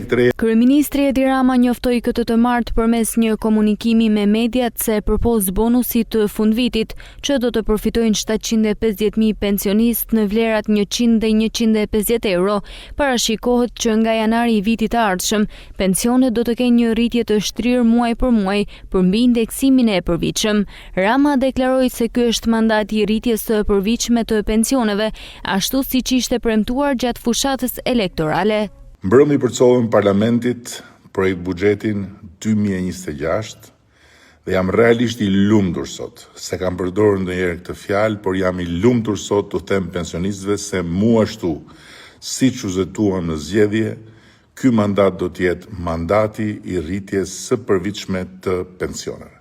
lekë të reja. Kryeministri Edi Rama njoftoi këtë të martë përmes një komunikimi me mediat se përpoz bonusi të fundvitit që do të përfitojnë 750.000 pensionistë në vlerat 100 dhe 150 euro. Parashikohet që nga janari i vitit të ardhshëm, pensionet do të kenë një rritje të shtrirë muaj për muaj përmbi indeksimin e përvitshëm. Rama deklaroi se ky është mandati i rritjes së përvitshme të pensioneve, ashtu siç ishte premtuar gjatë fushatës elektorale. Mbrëmë i përcollën parlamentit projekt buxhetin 2026 dhe jam realisht i lumtur sot, se kam përdorur ndonjëherë këtë fjalë, por jam i lumtur sot të them pensionistëve se mua ashtu, siç u zëtuam në zgjedhje, ky mandat do të jetë mandati i rritjes së përvitshme të pensioneve.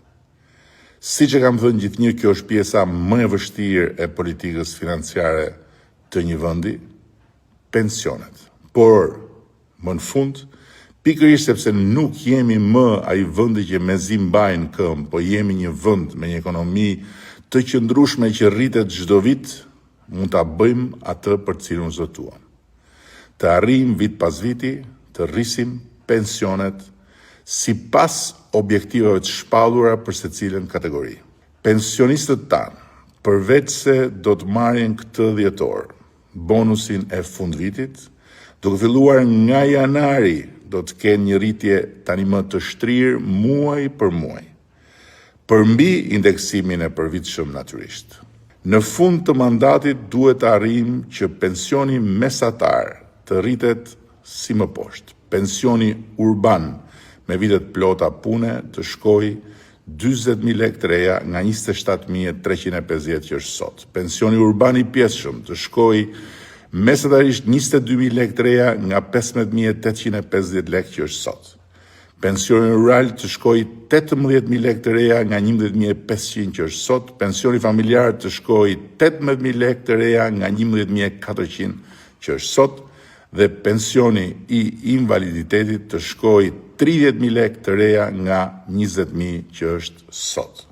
Siç e kam thënë gjithnjë, kjo është pjesa më e vështirë e politikës financiare të një vendi, pensionet. Por më në fund, pikërisht sepse nuk jemi më ai vendi që mezi mbajnë këmbë, po jemi një vend me një ekonomi të qëndrueshme që rritet çdo vit, mund ta bëjmë atë për cilën zotuam. Të arrijmë vit pas viti, të rrisim pensionet sipas objektivave të shpallura për secilën kategori. Pensionistët tanë, përveç se do të marrin këtë dhjetor, bonusin e fundvitit, duke filluar nga janari do të kenë një rritje tani më të shtrirë muaj për muaj, përmbi indeksimin e përvitshëm natyrisht. Në fund të mandatit duhet të arrijmë që pensioni mesatar të rritet si më poshtë. Pensioni urban me vitet plota pune të shkojë 40.000 lekë të reja nga 27.350 që është sot. Pensioni urban i pjesshëm të shkojë mesatarisht 22.000 lekë të reja nga 15.850 lekë që është sot. Pensioni rural të shkojë 18.000 lekë të reja nga 11.500 që është sot. Pensioni familjar të shkojë 18.000 lekë të reja nga 11.400 që është sot. Dhe pensioni i invaliditetit të shkojë 30.000 lekë të reja nga 20.000 që është sot.